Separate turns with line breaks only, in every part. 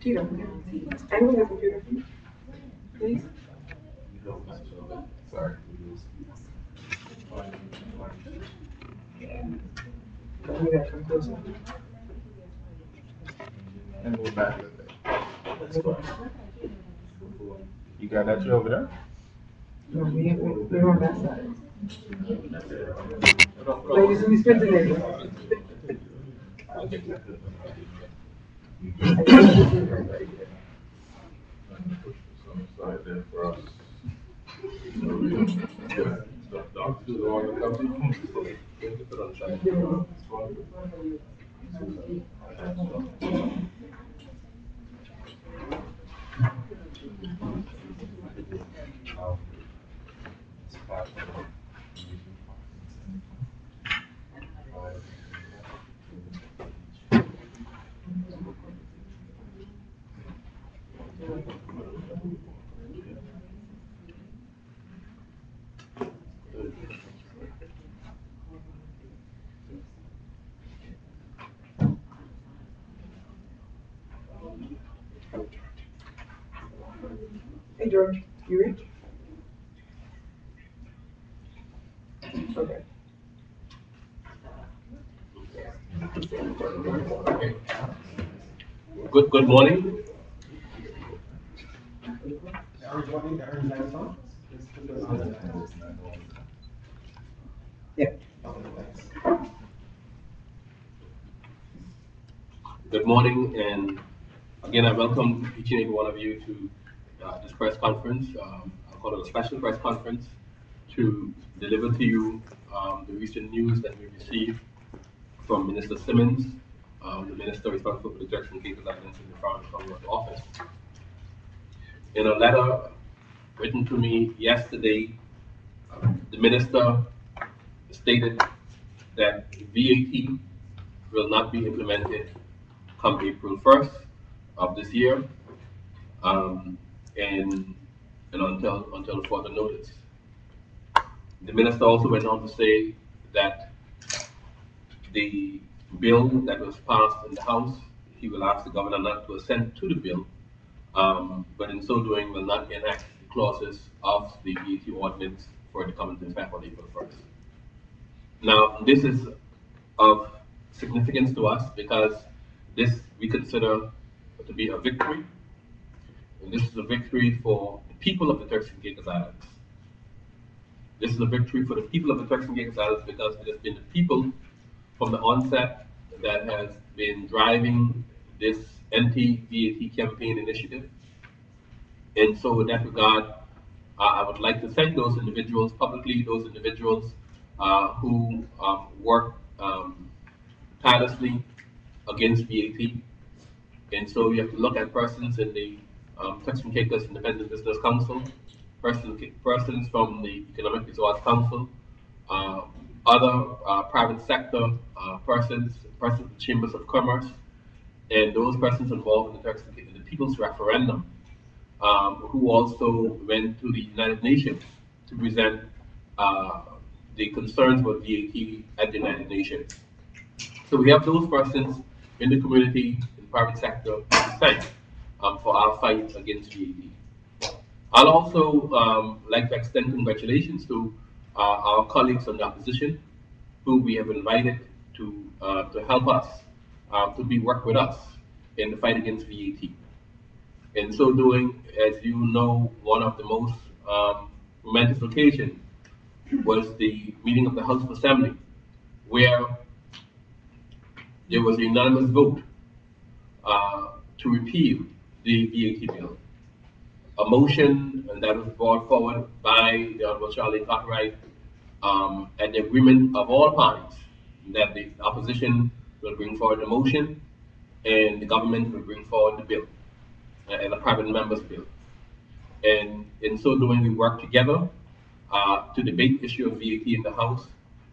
Tito, I know the computer, please.
Sorry.
We gotta come closer.
And move back a little bit. You got that chair over there?
No, we're on that side. Ladies, we spent the day. Hey, George, you reach? Okay.
Good morning.
Yeah.
Good morning, and again, I welcome each and every one of you to this press conference. I call it a special press conference to deliver to you the recent news that we received from Minister Simmons, the minister responsible for the Turks and Caicos Islands in the Foreign Commonwealth Office. In a letter written to me yesterday, the minister stated that VAT will not be implemented come April 1st of this year, and until further notice. The minister also went on to say that the bill that was passed in the House, he will ask the governor not to assent to the bill, but in so doing will not enact the clauses of the VAT ordinance for it to come into effect on April 1st. Now, this is of significance to us because this we consider to be a victory, and this is a victory for the people of the Turks and Caicos Islands. This is a victory for the people of the Turks and Caicos Islands because it has been the people from the onset that has been driving this anti-VAT campaign initiative. And so in that regard, I would like to thank those individuals publicly, those individuals who work tirelessly against VAT. And so you have to look at persons in the Turks and Caicos Independent Business Council, persons from the Economic Resource Council, uh, other private sector persons of chambers of commerce, and those persons involved in the Turks in the People's Referendum, who also went to the United Nations to present uh, the concerns about VAT at the United Nations. So we have those persons in the community, in the private sector, to thank for our fight against VAT. I'll also like to extend congratulations to our colleagues on the opposition, who we have invited to help us, to be work with us in the fight against VAT. In so doing, as you know, one of the most momentous occasions was the meeting of the House of Assembly, where there was a unanimous vote to repeal the VAT bill. A motion that was brought forward by the Honorable Charlie Cartwright at the agreement of all parties that the opposition will bring forward the motion and the government will bring forward the bill as a private member's bill. And in so doing, we work together to debate the issue of VAT in the House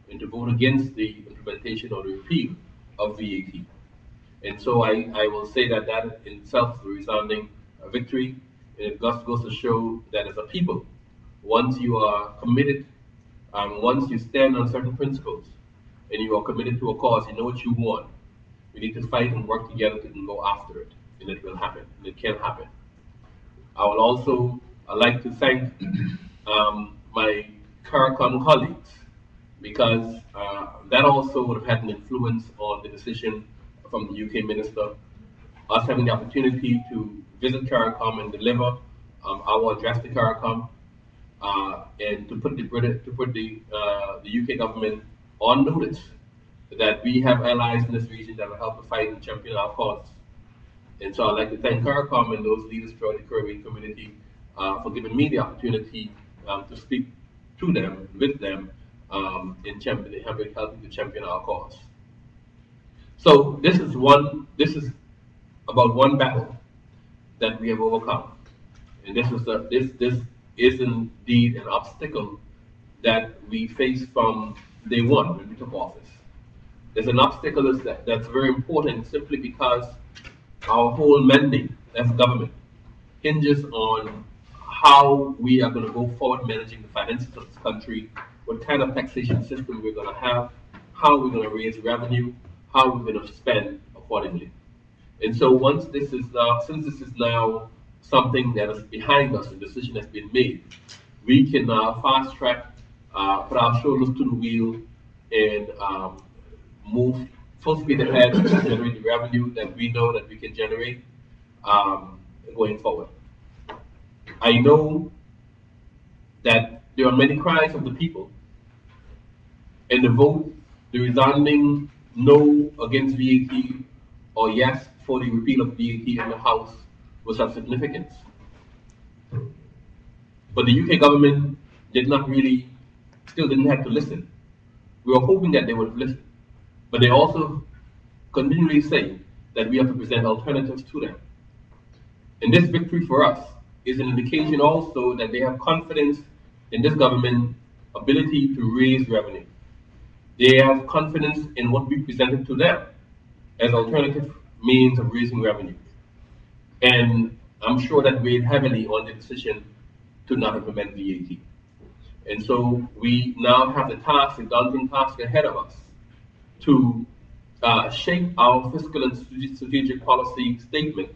and to vote against the implementation or the repeal of VAT. And so I will say that that in itself is a resounding victory. And it goes to show that as a people, once you are committed, once you stand on certain principles, and you are committed to a cause, you know what you want. We need to fight and work together to go after it, and it will happen, and it can happen. I would also like to thank my CARICOM colleagues, because that also would have had an influence on the decision from the UK minister. Us having the opportunity to visit CARICOM and deliver our address to CARICOM, and to put the UK government on notice that we have allies in this region that will help to fight and champion our cause. And so I'd like to thank CARICOM and those leaders throughout the Caribbean community for giving me the opportunity to speak to them, with them, in helping to champion our cause. So this is about one battle that we have overcome. And this is indeed an obstacle that we faced from day one when we took office. There's an obstacle that's very important simply because our whole mandate as government hinges on how we are going to go forward managing the finances of this country, what kind of taxation system we're going to have, how we're going to raise revenue, how we're going to spend accordingly. And so once since this is now something that is behind us, a decision has been made, we can now fast track, put our shoulders to the wheel, and move full speed ahead to generate the revenue that we know that we can generate going forward. I know that there are many cries of the people, and the resounding no against VAT or yes for the repeal of VAT in the House was of significance. But the UK government still didn't have to listen. We were hoping that they would listen. But they also continually say that we have to present alternatives to them. And this victory for us is an indication also that they have confidence in this government's ability to raise revenue. They have confidence in what we presented to them as alternative means of raising revenue. And I'm sure that weighed heavily on the decision to not implement VAT. And so we now have the daunting task ahead of us to shape our fiscal and strategic policy statement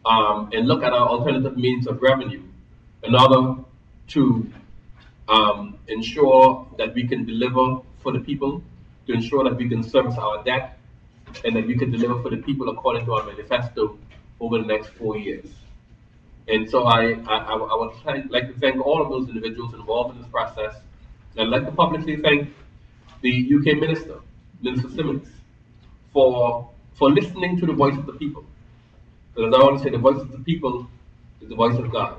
and look at our alternative means of revenue in order to ensure that we can deliver for the people, to ensure that we can service our debt, and that we can deliver for the people according to our manifesto over the next 4 years. And so I would like to thank all of those individuals involved in this process. And I'd like to publicly thank the UK Minister, Minister Simmons, for listening to the voice of the people. Because I want to say the voice of the people is the voice of God.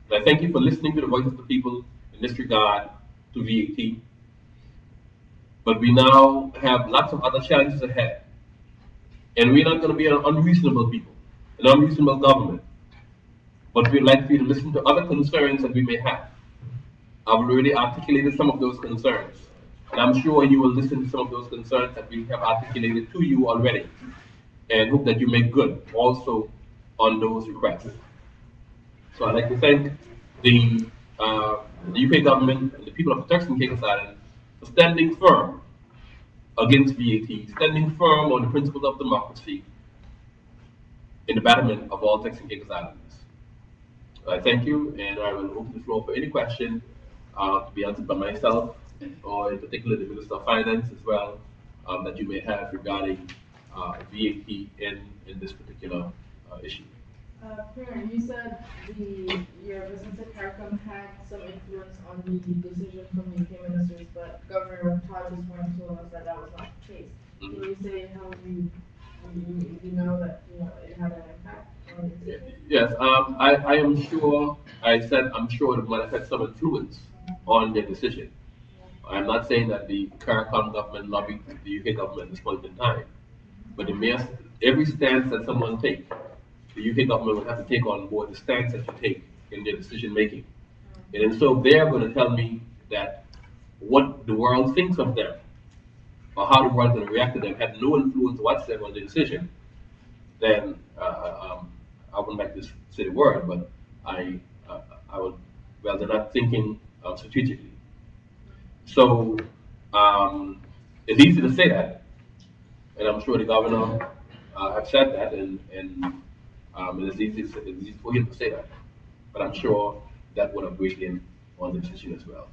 And I thank you for listening to the voice of the people in this regard to VAT. But we now have lots of other challenges ahead. And we're not going to be an unreasonable people, an unreasonable government. But we'd like for you to listen to other concerns that we may have. I've already articulated some of those concerns. And I'm sure you will listen to some of those concerns that we have articulated to you already and hope that you make good also on those requests. So I'd like to thank the, the UK government and the people of the Turks and Caicos Islands for standing firm against VAT, standing firm on the principles of democracy in the betterment of all Turks and Caicos Islanders. I thank you, and I will open the floor for any question to be answered by myself, or in particular the Minister of Finance as well, that you may have regarding VAT in this particular issue.
Karen, you said your business at CARICOM had some influence on the decision from the UK ministers, but Governor Todd this morning told us that that was not the case. Can you say how you know that it had an impact on the decision?
Yes, I am sure. I said I'm sure it might have had some influence on their decision. I'm not saying that the CARICOM government lobbied the UK government at this point in time, but every stance that someone takes, the UK government will have to take on board the stance that you take in their decision making. And so they're going to tell me that what the world thinks of them or how the world's going to react to them had no influence whatsoever on the decision. Then I wouldn't like to say the word, but I would, well, they're not thinking strategically. So it's easy to say that, and I'm sure the governor have said that, and it's easy for him to say that. But I'm sure that would have weighed in on the decision as well.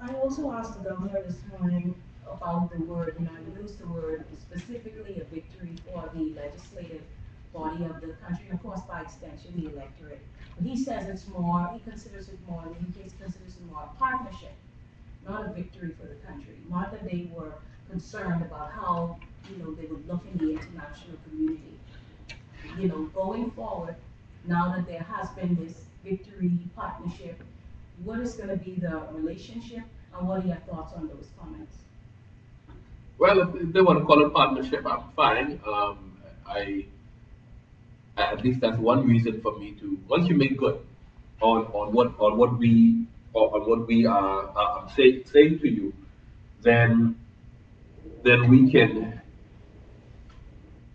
I also asked the governor this morning about the word, I used the word specifically a victory for the legislative body of the country, and of course by extension the electorate. But he says it's more, he considers it more, in any case considers it more a partnership, not a victory for the country. Not that they were concerned about how, they would look in the international community. Going forward, now that there has been this victory partnership, what is going to be the relationship, and what are your thoughts on those comments?
Well, if they want to call it partnership, I'm fine. At least that's one reason for me to, once you make good on what we are saying to you, then we can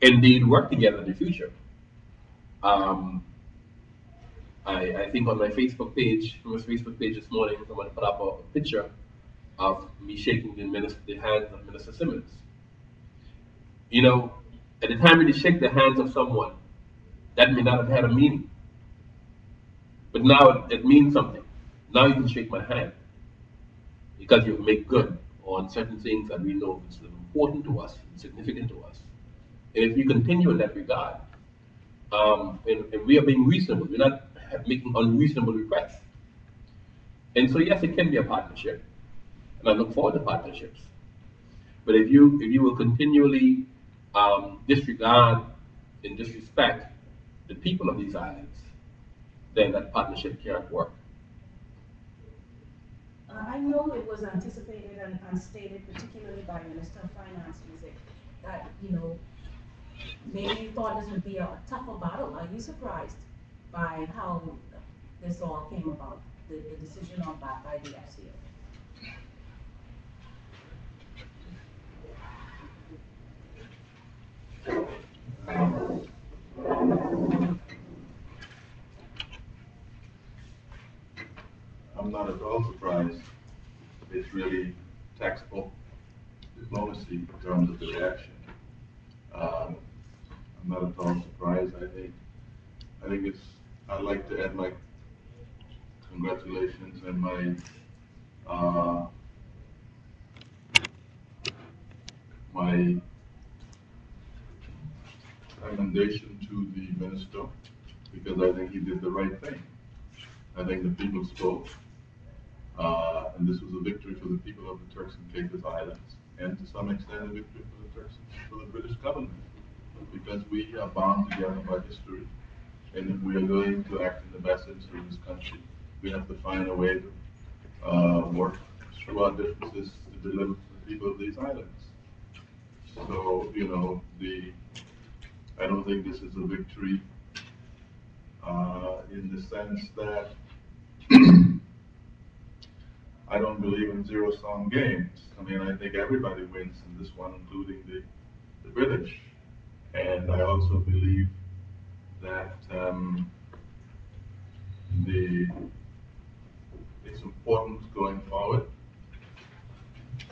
indeed work together in the future. I think on my Facebook page this morning, someone put up a picture of me shaking the hands of Minister Simmons. At the time when you shake the hands of someone, that may not have had a meaning. But now it means something. Now you can shake my hand because you make good on certain things that we know is important to us, significant to us. And if you continue in that regard, and we are being reasonable, we're not making unreasonable requests. And so yes, it can be a partnership, and I look forward to partnerships. But if you will continually disregard and disrespect the people of these islands, then that partnership can't work.
I know it was anticipated and stated, particularly by Minister of Finance, that maybe you thought this would be a tougher battle. Are you surprised by how this all came about, the decision on that by the FCA?
I'm not at all surprised. It's really textbook diplomacy in terms of the reaction. I'm not at all surprised. I think I'd like to add my congratulations and my commendation to the minister, because I think he did the right thing. I think the people spoke, and this was a victory for the people of the Turks and Caicos Islands, and to some extent a victory for the Turks and for the British government, because we are bound together by history, and if we are going to act in the best interest of this country, we have to find a way to work through our differences to deliver to the people of these islands. So, I don't think this is a victory in the sense that I don't believe in zero-sum games. I mean, I think everybody wins in this one, including the British. And I also believe that the it's important going forward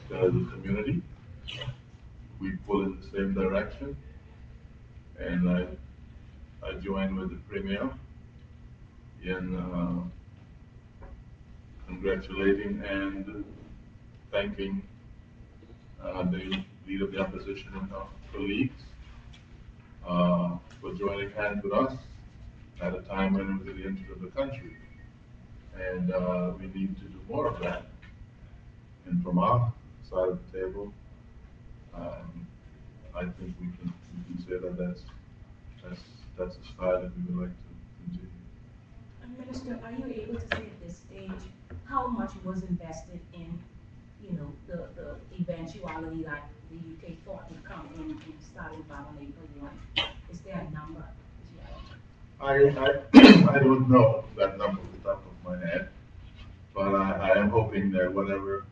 that as a community we pull in the same direction. And I join with the Premier in congratulating and thanking the leader of the opposition and our colleagues for joining hands with us at a time when it was in the interest of the country. And we need to do more of that. And from our side of the table, I think we can say that that's a style that we would like to continue.
Minister, are you able to say at this stage how much was invested in, the eventuality that the UK thought would come in starting back on April 1? Is there a number?
I don't know that number off the top of my head, but I am hoping that whatever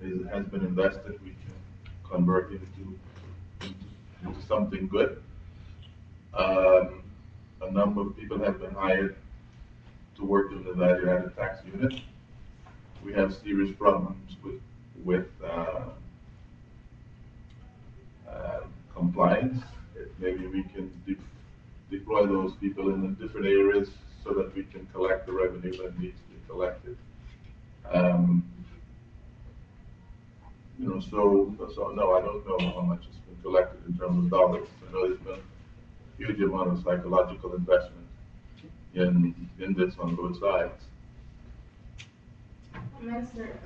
has been invested, we can convert into something good. A number of people have been hired to work in the value-added tax unit. We have serious problems with compliance. Maybe we can deploy those people in different areas so that we can collect the revenue that needs to be collected. So no, I don't know how much has been collected in terms of dollars. I know there's been a huge amount of psychological investment in this on both sides.
Minister,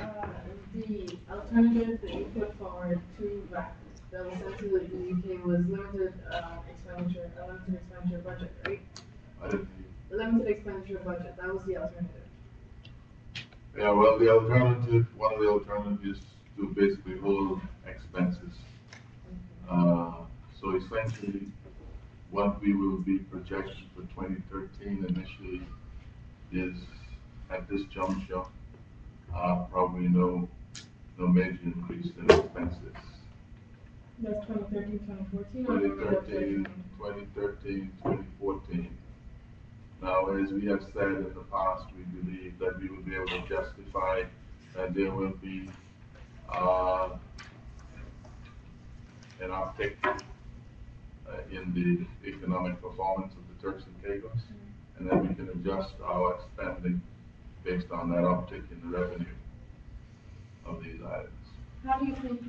the alternative that you put forward to that was sent to the UK was limited expenditure budget, right?
I didn't.
Limited expenditure budget, that was the alternative.
Yeah, well, one of the alternatives is to basically hold expenses. So essentially, what we will be projecting for 2013 initially is, at this juncture, probably no major increase in expenses.
That's 2013, 2014?
2013, 2014. Now, as we have said in the past, we believe that we will be able to justify that there will be an uptick in the economic performance of the Turks and Caicos, and then we can adjust our spending based on that uptick in the revenue of these items.
How do you think,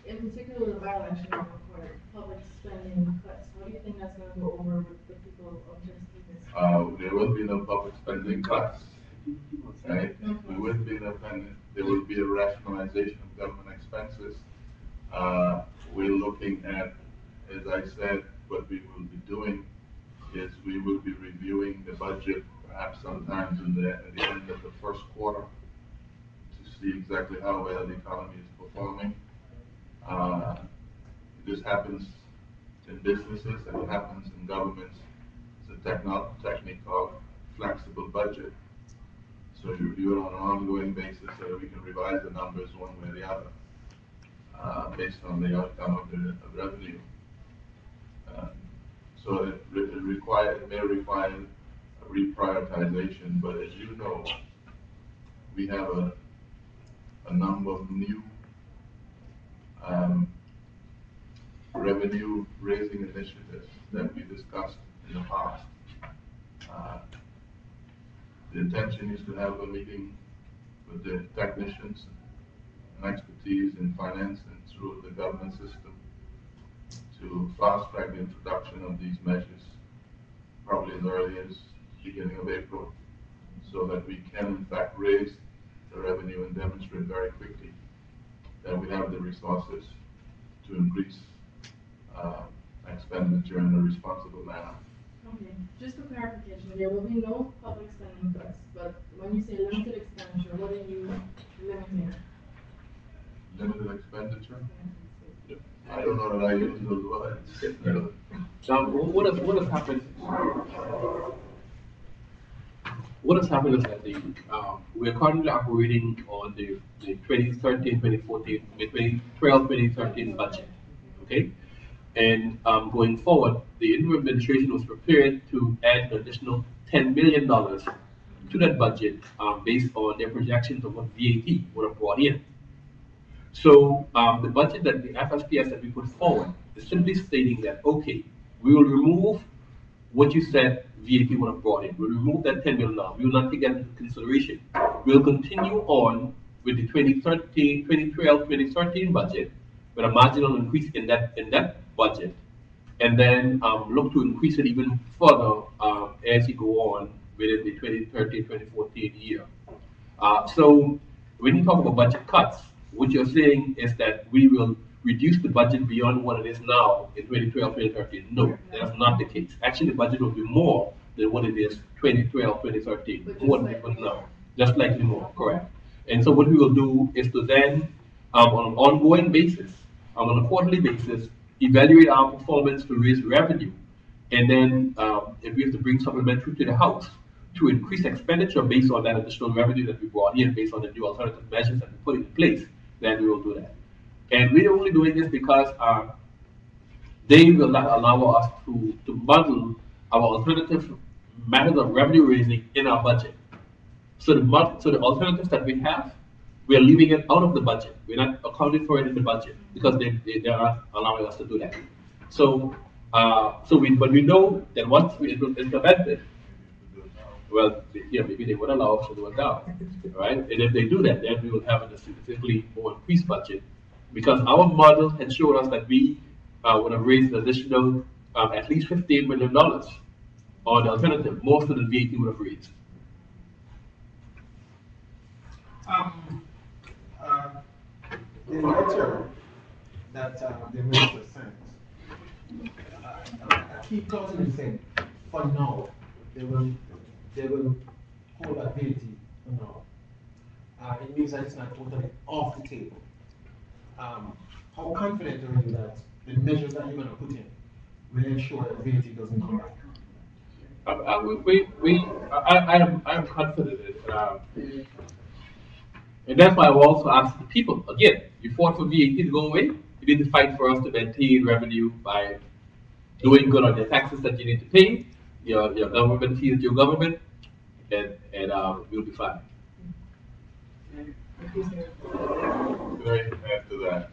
in particular, the by-election required public spending cuts? How do you think that's going to go over with the people of Turks and Caicos?
There will be no public spending cuts, right? We wouldn't be independent. There will be a rationalization of government expenses. We're looking at, as I said, what we will be doing is we will be reviewing the budget perhaps sometimes at the end of the first quarter to see exactly how well the economy is performing. This happens in businesses and it happens in governments. It's a technique called flexible budget. So you review it on an ongoing basis so that we can revise the numbers one way or the other based on the outcome of the revenue. So it may require a reprioritization, but as you know, we have a number of new revenue raising initiatives that we discussed in the past. The intention is to have a meeting with the technicians and expertise in finance and through the government system to fast track the introduction of these measures, probably as early as beginning of April, so that we can in fact raise the revenue and demonstrate very quickly that we have the resources to increase expenditure in a responsible manner.
Okay, just for clarification, there will be no public spending cuts, but when you say limited expenditure, what are you limiting?
Limited expenditure? I don't know that I use those words.
John, what has happened? what has happened is that we're currently operating on the 2013, 2014, 2012, 2013 budget. Okay? And going forward, the interim administration was prepared to add an additional $10 million to that budget based on their projections of what VAT would have brought in. So the budget that the FSPS that we put forward is simply stating that, okay, we will remove what you said VAT would have brought in. We'll remove that $10 million. We will not take that into consideration. We'll continue on with the 2013, 2012, 2013 budget with a marginal increase in that budget, and then look to increase it even further as you go on within the 2013, 2014 year. So when you talk about budget cuts, what you're saying is that we will reduce the budget beyond what it is now in 2012, 2013. No, that's not the case. Actually, the budget will be more than what it is 2012, 2013,
But
more
just
than it
like
was now, just slightly more, correct. And so what we will do is to then, on an ongoing basis, on a quarterly basis, evaluate our performance to raise revenue. And then if we have to bring supplementary to the House to increase expenditure based on that additional revenue that we brought in, based on the new alternative measures that we put in place, then we will do that. And we're only doing this because they will not allow us to bundle our alternative methods of revenue raising in our budget. So the alternatives that we have, we are leaving it out of the budget. We're not accounting for it in the budget because they're not allowing us to do that. So but we know that once we implement it, well, yeah, maybe they would allow us to do it now, right? And if they do that, then we will have a significantly more increased budget because our model had showed us that we would have raised an additional at least $15 million on the alternative, more than the VAT would have raised.
Um, uh, the letter that the minister sent, I keep talking and saying, for now, they will hold that ability for now. It means that it's not totally off the table. How confident are you that the measures that you're going to put in will ensure that VAT doesn't come back?
I'm confident and that's why I also asked the people, again, you fought for VAT to go away, you need to fight for us to maintain revenue by doing good on your taxes that you need to pay, your government fees your government, and we'll be fine.
Can I add to that?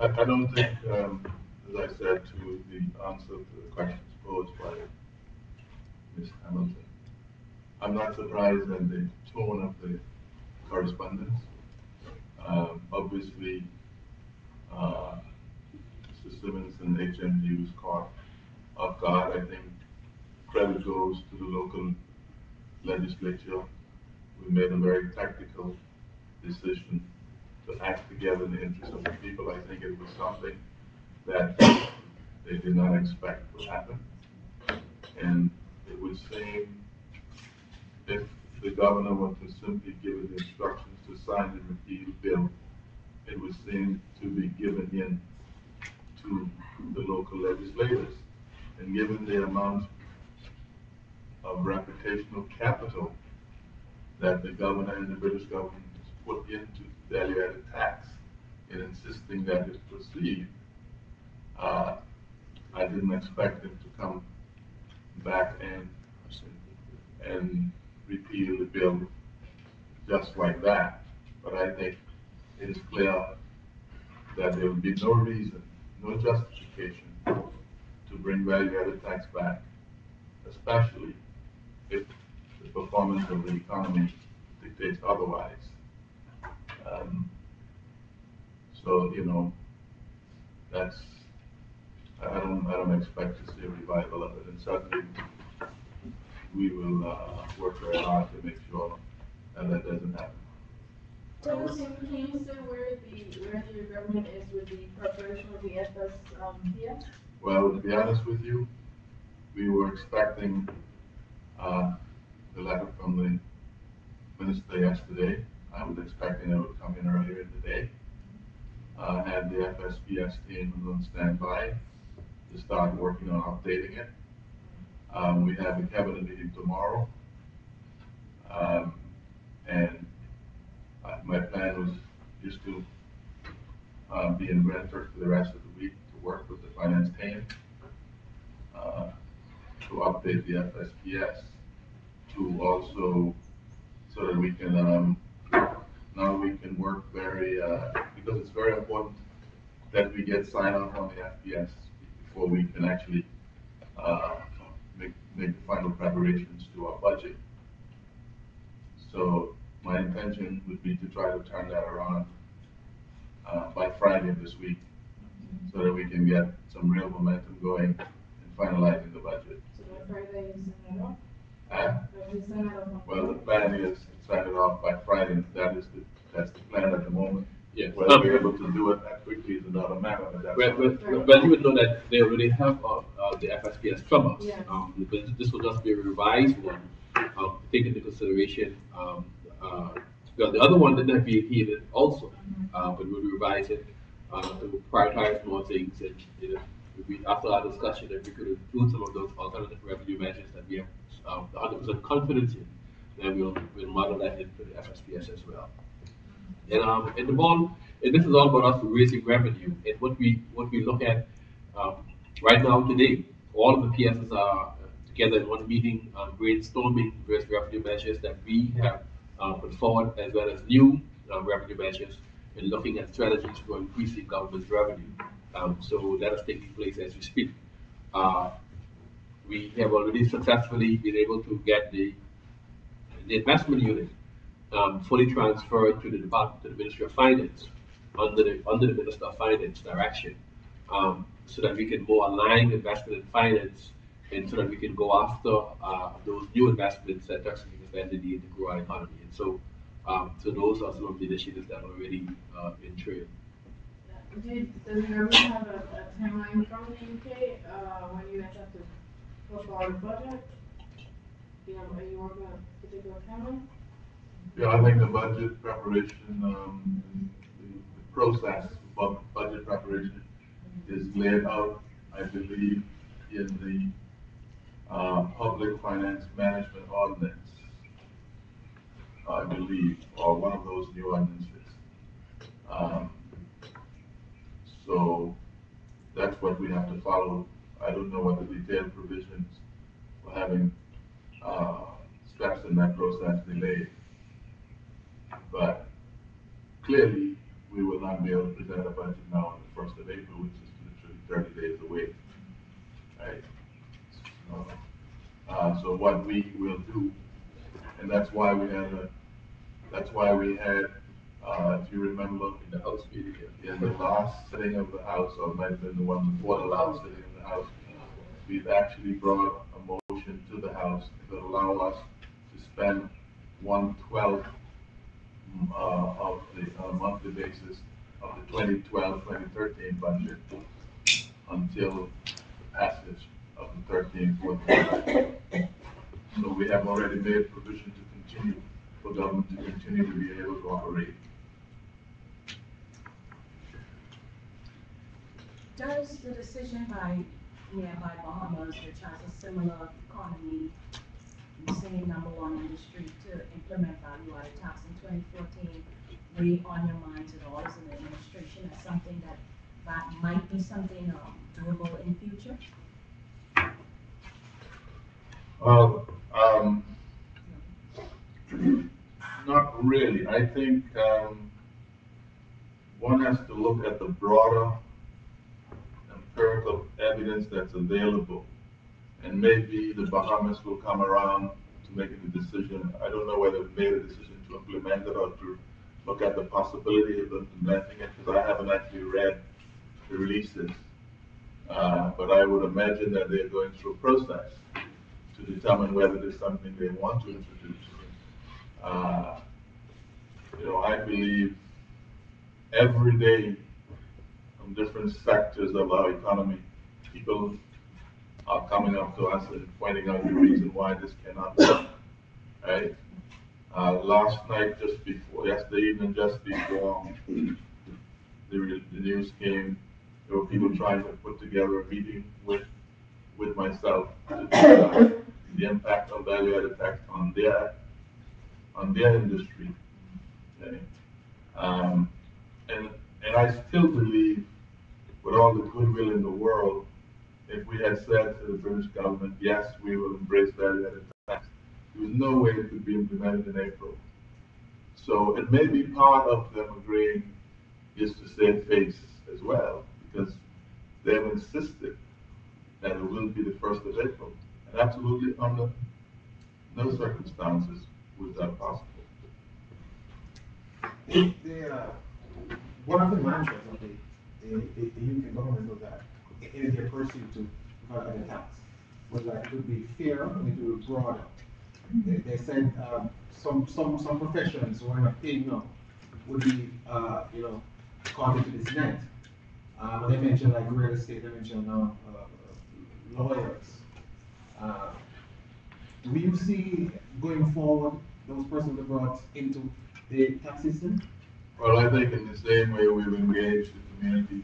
I don't think, as I said, to the answer to the questions posed by Ms. Hamilton, I'm not surprised at the tone of the correspondence. Obviously, Mr. Simmons and HMG was caught off guard. I think credit goes to the local legislature. We made a very tactical decision to act together in the interest of the people. I think it was something that they did not expect would happen. And it would seem if the governor were to simply give the instructions to sign the repeal bill, it would seem to be given in to the local legislators. And given the amount of reputational capital that the governor and the British government has put into value-added tax in insisting that it proceed, I didn't expect them to come back and repeal the bill just like that. But I think it is clear that there will be no reason, no justification to bring value-added tax back, especially if the performance of the economy dictates otherwise. So that's I don't expect to see a revival of it, and certainly we will work very hard to make sure that doesn't happen.
Can you say where your government is with the preparation of the FSPS?
Well, to be honest with you, we were expecting the letter from the minister yesterday. I was expecting it would come in earlier in the day. Had the FSPS team was on standby. to start working on updating it. We have a cabinet meeting tomorrow. Um, and my plan was just to be in Grand Turks for the rest of the week to work with the finance team uh, to update the FSPS, to also so that we can now we can work very because it's very important that we get sign off on the FPS before we can actually make the final preparations to our budget. So my intention would be to try to turn that around by Friday of this week, so that we can get some real momentum going in finalizing the budget.
So by Friday, you send it off?
Uh,
You send it off on
well, the
Friday?
plan is to sign it off by Friday. That's the plan at the moment.
Yes.
Whether we're able to do it that quickly is another matter, but that's.
Well, you would know that they already have the FSPS from us.
Yeah.
But this will just be a revised one, take into consideration, well, the other one didn't have VAT also, but we'll revise it, to prioritize more things and, after our discussion, if we could include some of those alternative revenue measures that we have, 100% confidence in, then we'll model that into the FSPS as well. And the bond, and this is all about us raising revenue. And what we look at right now today, all of the PSs are together in one meeting, brainstorming various revenue measures that we have put forward, as well as new revenue measures, and looking at strategies for increasing government's revenue. So that is taking place as we speak. We have already successfully been able to get the investment unit fully transferred to the Department, to the Ministry of Finance, under the Minister of Finance direction, so that we can more align investment in finance, and so that we can go after those new investments that Turks and Caicos need to grow our economy. And so, so those are some of the initiatives that are already in train.
Does the government have a timeline from the UK, when you guys have to push forward budget? Are you working on a particular timeline?
Yeah, I think the budget preparation, the process for budget preparation is laid out, I believe, in the Public Finance Management Ordinance, I believe, or one of those new ordinances. Um, So that's what we have to follow. I don't know what the detailed provisions for having steps in that process delayed. But clearly, we will not be able to present a budget now on the 1st of April, which is literally 30 days away. Right? So what we will do, and that's why we had, if you remember,
In the House meeting here.
in the last sitting of the House, or it might have been the one before the last sitting of the House, we've actually brought a motion to the House that allow us to spend 1/12 of the, on a monthly basis of the 2012-2013 budget until the passage of the 13th budget. So we have already made provision to continue, for government to continue to be able to operate.
Does the decision by nearby Bahamas, which has a similar economy, say #1 industry, to implement value-added tax in 2014, weigh on your minds at all as an administration as something that might be something doable in future?
Well, not really. I think one has to look at the broader empirical evidence that's available. And maybe the Bahamas will come around to making a decision. I don't know whether they made a decision to implement it or to look at the possibility of implementing it, because I haven't actually read the releases. But I would imagine that they're going through a process to determine whether there's something they want to introduce. I believe every day from different sectors of our economy, people are coming up to us and pointing out the reason why this cannot work, right? Last night, yesterday evening, just before the news came, There were people trying to put together a meeting with myself to discuss the impact of value-added tax on their industry. Okay? Um, and I still believe, with all the goodwill in the world, if we had said to the British government, yes, we will embrace value-added tax, there was no way it could be implemented in April. So it may be part of them agreeing is to save face as well, because they've insisted that it will be the 1st of April. And absolutely under no circumstances was that possible.
One of the mantras of the UK government was that in their pursuit to value the tax was that it would be fair and it would be broader. They said some professions who are not paying now would be caught into this net. They mentioned like real estate, they mentioned lawyers. Do you see going forward those persons are brought into the tax system?
Well, I think in the same way we've engaged the community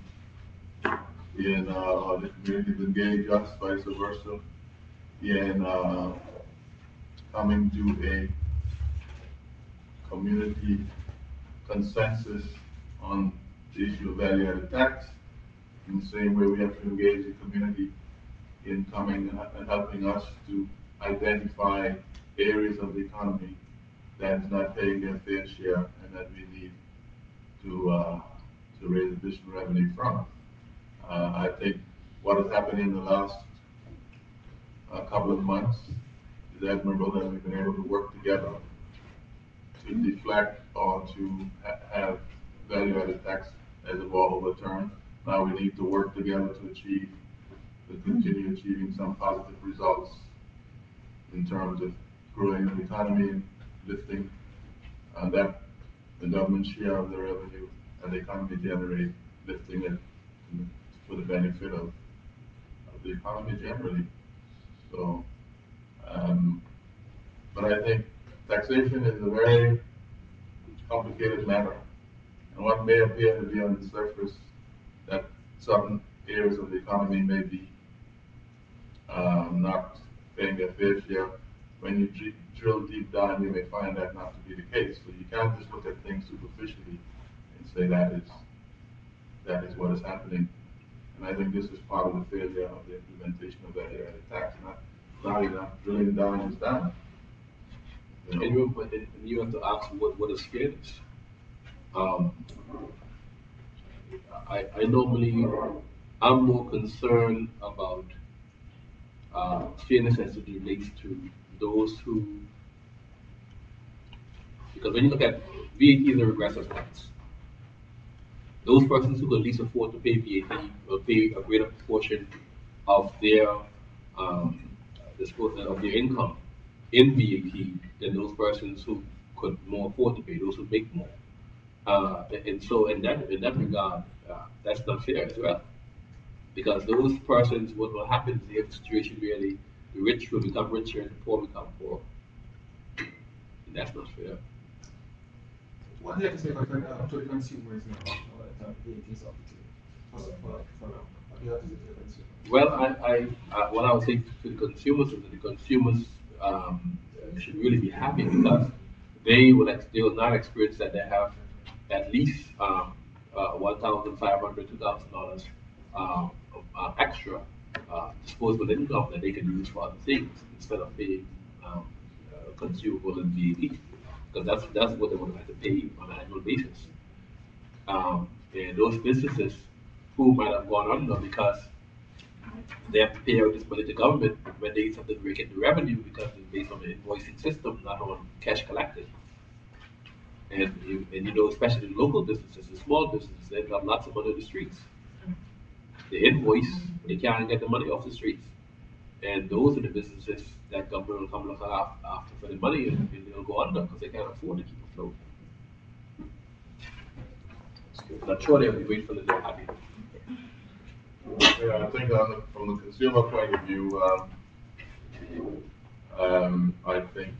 the community's engaged us, vice versa, in coming to a community consensus on the issue of value-added tax. In the same way, we have to engage the community in coming and helping us to identify areas of the economy that is not paying their fair share and that we need to raise additional revenue from. I think what has happened in the last couple of months is admirable that we've been able to work together to deflect or to have value-added tax as a law overturned. Now we need to work together to continue achieving some positive results in terms of growing the economy and lifting that the government's share of the revenue and the economy generate, lifting it for the benefit of the economy generally. So, but I think taxation is a very complicated matter. And what may appear to be on the surface that certain areas of the economy may be not paying their fair share, when you drill deep down, you may find that not to be the case. So you can't just look at things superficially and say that is what is happening. And I think this is part of the failure of the implementation of value-added tax. Not drilling down is down.
And you have to ask what is fairness. I normally, I'm more concerned about fairness as it relates to those who, because when you look at VAT is a regressive tax. Those persons who can least afford to pay VAT will pay a greater proportion of their of their income in VAT than those persons who could more afford to pay, those who make more. And so in that regard, that's not fair as well. Because those persons, what will happen is they have a situation where the rich will become richer and the poor become poorer. And that's not fair.
What do you have to say about to the consumers now? VAT is up to what do you have to say to the consumers?
Well, what I would say to the consumers is that the consumers should really be happy because they will not experience that they have at least $1,500, $2,000 extra disposable income that they can use for other things instead of paying consumable and VAT, because that's what they would have to pay on an annual basis. And those businesses who might have gone under because they have to pay out this money to government when they have to break in the revenue because it's based on the invoicing system, not on cash collected. And especially local businesses, the small businesses, they've got lots of money on the streets. They invoice, they can't get the money off the streets. And those are the businesses that government will come look after for the money and they'll go under because they can't afford to keep afloat. Not sure they'll be grateful that they're happy.
Yeah, I think from the consumer point of view, I think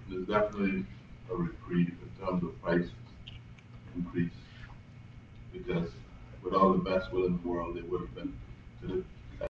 there's definitely a reprieve in terms of prices. increase. Because with all the best will in the world, they would have been to the